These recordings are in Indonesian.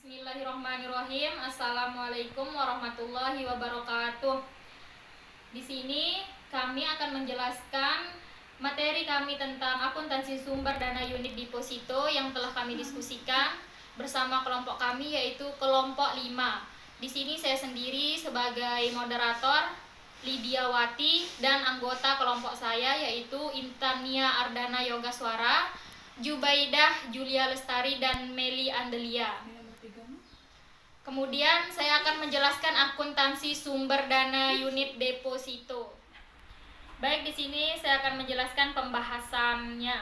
Bismillahirrahmanirrahim. Assalamualaikum warahmatullahi wabarakatuh. Di sini kami akan menjelaskan materi kami tentang akuntansi sumber dana unit deposito yang telah kami diskusikan bersama kelompok kami, yaitu kelompok 5. Di sini saya sendiri sebagai moderator, Lidiawati, dan anggota kelompok saya yaitu Intania Ardana Yogaswara, Jubaidah Julia Lestari, dan Meli Andelia. Kemudian saya akan menjelaskan akuntansi sumber dana unit deposito. Baik, di sini saya akan menjelaskan pembahasannya.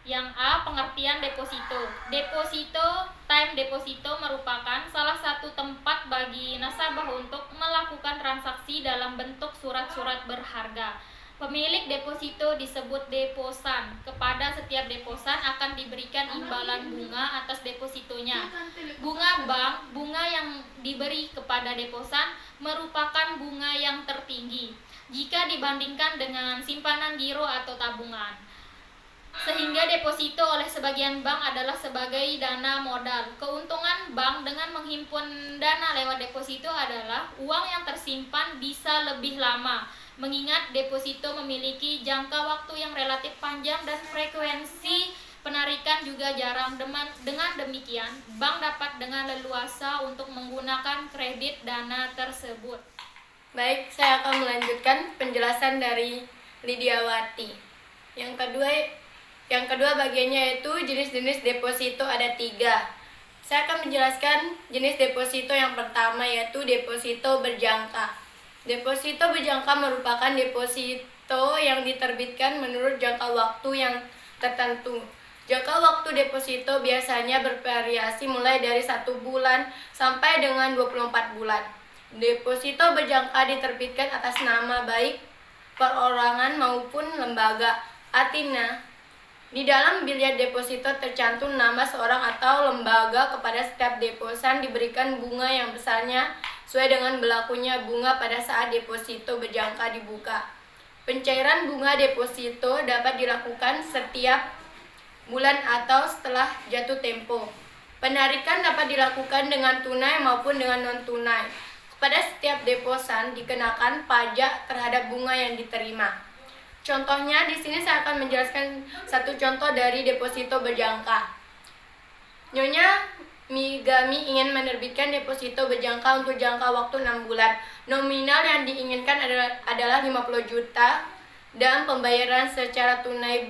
Yang A, pengertian deposito. Deposito, time deposito merupakan salah satu tempat bagi nasabah untuk melakukan transaksi dalam bentuk surat-surat berharga. Pemilik deposito disebut deposan. Kepada setiap deposan akan diberikan imbalan bunga atas depositonya. Bunga bank, bunga yang diberi kepada deposan merupakan bunga yang tertinggi jika dibandingkan dengan simpanan giro atau tabungan. Sehingga deposito oleh sebagian bank adalah sebagai dana modal. Keuntungan bank dengan menghimpun dana lewat deposito adalah uang yang tersimpan bisa lebih lama, mengingat deposito memiliki jangka waktu yang relatif panjang dan frekuensi penarikan juga jarang. Dengan demikian, bank dapat dengan leluasa untuk menggunakan kredit dana tersebut. Baik, saya akan melanjutkan penjelasan dari Lidiawati. Yang kedua bagiannya yaitu jenis-jenis deposito ada 3. Saya akan menjelaskan jenis deposito yang pertama, yaitu deposito berjangka. Deposito berjangka merupakan deposito yang diterbitkan menurut jangka waktu yang tertentu. Jangka waktu deposito biasanya bervariasi mulai dari 1 bulan sampai dengan 24 bulan. Deposito berjangka diterbitkan atas nama baik perorangan maupun lembaga. Artinya, di dalam bilet deposito tercantum nama seorang atau lembaga. Kepada setiap deposan diberikan bunga yang besarnya sesuai dengan berlakunya bunga pada saat deposito berjangka dibuka. Pencairan bunga deposito dapat dilakukan setiap bulan atau setelah jatuh tempo. Penarikan dapat dilakukan dengan tunai maupun dengan non-tunai. Kepada setiap deposan dikenakan pajak terhadap bunga yang diterima. Contohnya, di sini saya akan menjelaskan satu contoh dari deposito berjangka. Nyonya Migami ingin menerbitkan deposito berjangka untuk jangka waktu 6 bulan. Nominal yang diinginkan adalah 50 juta dan pembayaran secara tunai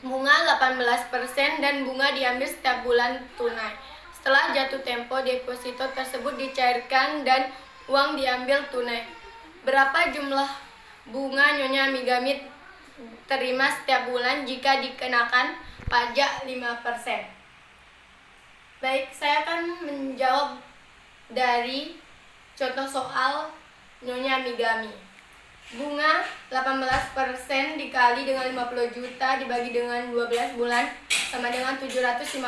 bunga 18% dan bunga diambil setiap bulan tunai. Setelah jatuh tempo, deposito tersebut dicairkan dan uang diambil tunai. Berapa jumlah bunga Nyonya Migami terima setiap bulan jika dikenakan pajak 5%? Baik, saya akan menjawab dari contoh soal Nyonya Migami. Bunga 18% dikali dengan 50 juta dibagi dengan 12 bulan sama dengan 750.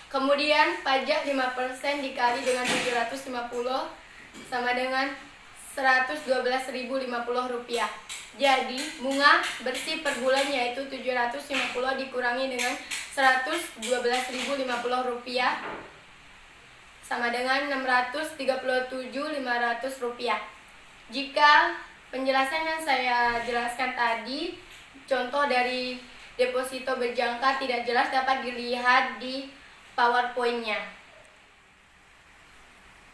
Kemudian pajak 5% dikali dengan 750 sama dengan 112.050 rupiah. Jadi bunga bersih per bulan yaitu 750 dikurangi dengan 112.050 rupiah sama dengan 637.500 rupiah. Jika penjelasan yang saya jelaskan tadi, contoh dari deposito berjangka tidak jelas, dapat dilihat di PowerPoint-nya.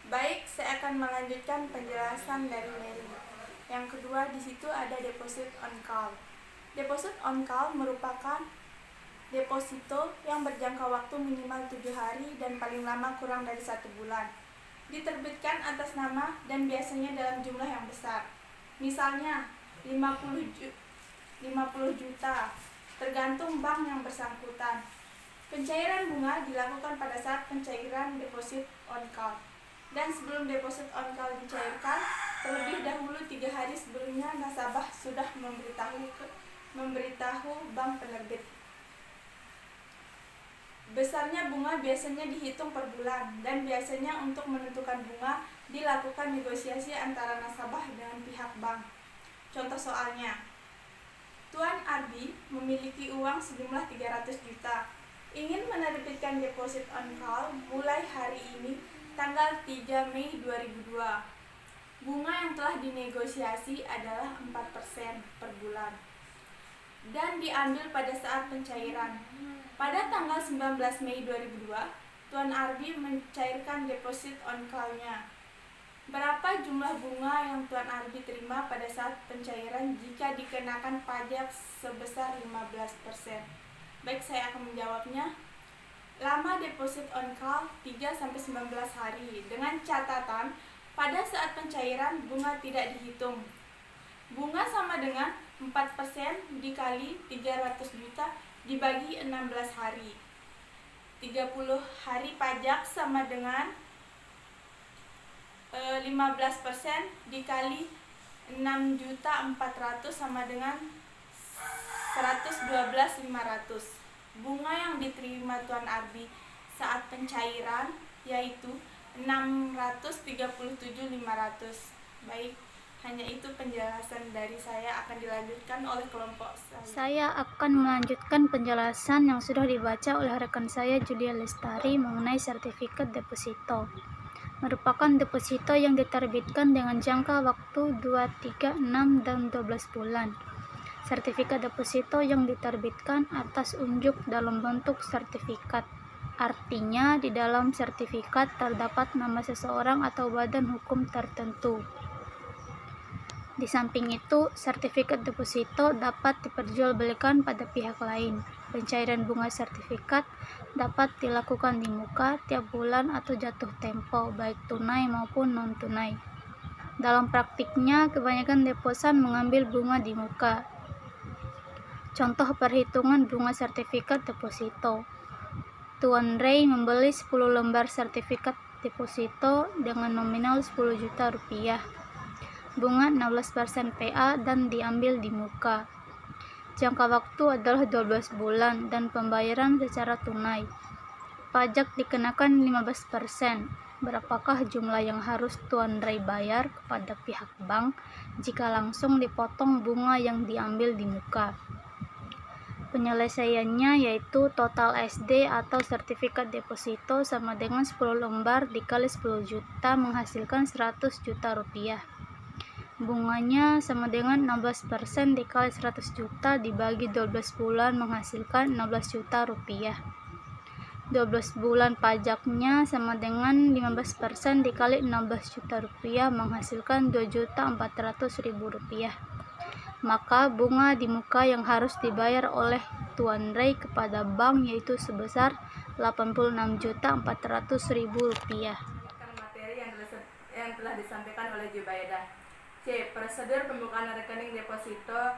Baik, saya akan melanjutkan penjelasan dari Mary. Yang kedua, di situ ada deposit on call. Deposit on call merupakan deposito yang berjangka waktu minimal 7 hari dan paling lama kurang dari 1 bulan. Diterbitkan atas nama dan biasanya dalam jumlah yang besar. Misalnya 50 juta, tergantung bank yang bersangkutan. Pencairan bunga dilakukan pada saat pencairan deposit on call. Dan sebelum deposit on call dicairkan, terlebih dahulu 3 hari sebelumnya nasabah sudah memberitahu bank penerbit. Besarnya bunga biasanya dihitung per bulan dan biasanya untuk menentukan bunga dilakukan negosiasi antara nasabah dengan pihak bank. Contoh soalnya, Tuan Ardi memiliki uang sejumlah 300 juta. ingin menerbitkan deposit on call mulai hari ini tanggal 3 Mei 2002. Bunga yang telah dinegosiasi adalah 4% per bulan dan diambil pada saat pencairan. Pada tanggal 19 Mei 2002, Tuan Arbi mencairkan deposit on call-nya. Berapa jumlah bunga yang Tuan Arbi terima pada saat pencairan jika dikenakan pajak sebesar 15%? Baik, saya akan menjawabnya. Lama deposit on call 3-19 hari dengan catatan pada saat pencairan bunga tidak dihitung. Bunga sama dengan 4% dikali 300 juta dibagi 16 hari. 30 hari pajak sama dengan 15% dikali 6.400 sama dengan 112.500. Bunga yang diterima Tuan Arbi saat pencairan yaitu 637.500. Baik, hanya itu penjelasan dari saya, akan dilanjutkan oleh kelompok saya. Saya akan melanjutkan penjelasan yang sudah dibaca oleh rekan saya Julia Lestari mengenai sertifikat deposito. Merupakan deposito yang diterbitkan dengan jangka waktu 2, 3, 6, dan 12 bulan. Sertifikat deposito yang diterbitkan atas unjuk dalam bentuk sertifikat. Artinya, di dalam sertifikat terdapat nama seseorang atau badan hukum tertentu. Di samping itu, sertifikat deposito dapat diperjualbelikan pada pihak lain. Pencairan bunga sertifikat dapat dilakukan di muka tiap bulan atau jatuh tempo, baik tunai maupun non-tunai. Dalam praktiknya, kebanyakan deposan mengambil bunga di muka. Contoh perhitungan bunga sertifikat deposito. Tuan Ray membeli 10 lembar sertifikat deposito dengan nominal 10 juta rupiah. Bunga 16% PA dan diambil di muka. Jangka waktu adalah 12 bulan dan pembayaran secara tunai. Pajak dikenakan 15%. Berapakah jumlah yang harus Tuan Ray bayar kepada pihak bank jika langsung dipotong bunga yang diambil di muka? Penyelesaiannya yaitu total SD atau sertifikat deposito sama dengan 10 lembar dikali 10 juta menghasilkan 100 juta rupiah. Bunganya sama dengan 16% dikali 100 juta dibagi 12 bulan menghasilkan 16 juta rupiah. 12 bulan pajaknya sama dengan 15% dikali 16 juta rupiah menghasilkan 2.400.000 rupiah. Maka bunga di muka yang harus dibayar oleh Tuan Ray kepada bank yaitu sebesar 86.400.000 rupiah. Materi yang telah disampaikan oleh Jubaida. C. Prosedur pembukaan rekening deposito,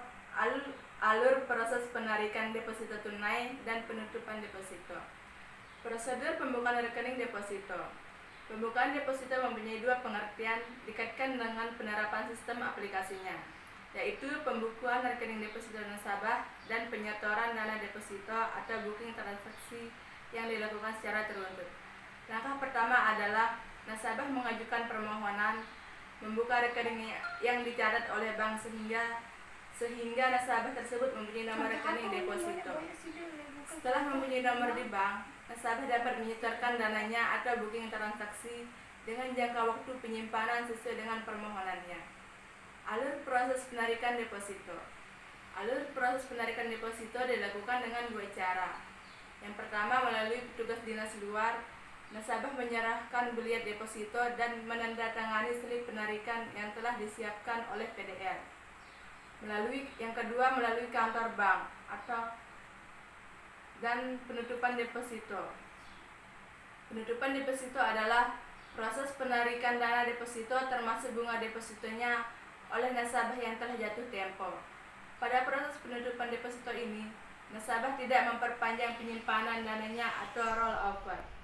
alur proses penarikan deposito tunai, dan penutupan deposito. Prosedur pembukaan rekening deposito. Pembukaan deposito mempunyai dua pengertian dikaitkan dengan penerapan sistem aplikasinya, yaitu pembukuan rekening deposito nasabah dan penyetoran dana deposito atau booking transaksi yang dilakukan secara teruntut. Langkah pertama adalah nasabah mengajukan permohonan membuka rekening yang dicatat oleh bank sehingga nasabah tersebut mempunyai nomor rekening deposito. Setelah mempunyai nomor di bank, nasabah dapat menyetorkan dananya atau booking transaksi dengan jangka waktu penyimpanan sesuai dengan permohonannya. Alur proses penarikan deposito. Alur proses penarikan deposito dilakukan dengan dua cara. Yang pertama melalui petugas dinas luar. Nasabah menyerahkan beliat deposito dan menandatangani slip penarikan yang telah disiapkan oleh PDR. Yang kedua melalui kantor bank dan penutupan deposito. Penutupan deposito adalah proses penarikan dana deposito termasuk bunga depositonya oleh nasabah yang telah jatuh tempo. Pada proses penutupan deposito ini, nasabah tidak memperpanjang penyimpanan dananya atau roll over.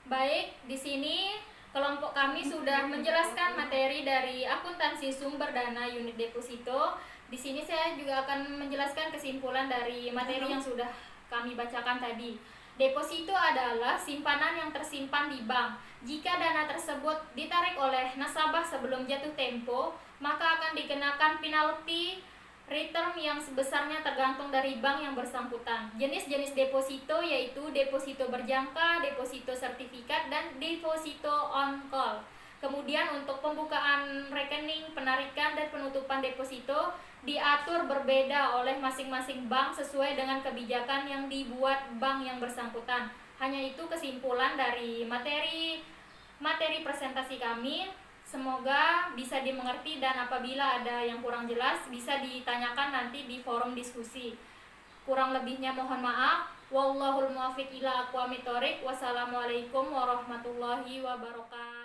Baik, di sini kelompok kami sudah menjelaskan materi dari akuntansi sumber dana unit deposito. Di sini saya juga akan menjelaskan kesimpulan dari materi yang sudah kami bacakan tadi. Deposito adalah simpanan yang tersimpan di bank. Jika dana tersebut ditarik oleh nasabah sebelum jatuh tempo, maka akan dikenakan penalti Return yang sebesarnya tergantung dari bank yang bersangkutan. Jenis-jenis deposito yaitu deposito berjangka, deposito sertifikat, dan deposito on call. Kemudian untuk pembukaan rekening, penarikan, dan penutupan deposito diatur berbeda oleh masing-masing bank sesuai dengan kebijakan yang dibuat bank yang bersangkutan. Hanya itu kesimpulan dari materi presentasi kami. Semoga bisa dimengerti dan apabila ada yang kurang jelas bisa ditanyakan nanti di forum diskusi. Kurang lebihnya mohon maaf. Wallahul muwaffiq ila aqwamit thoriq. Wassalamualaikum warahmatullahi wabarakatuh.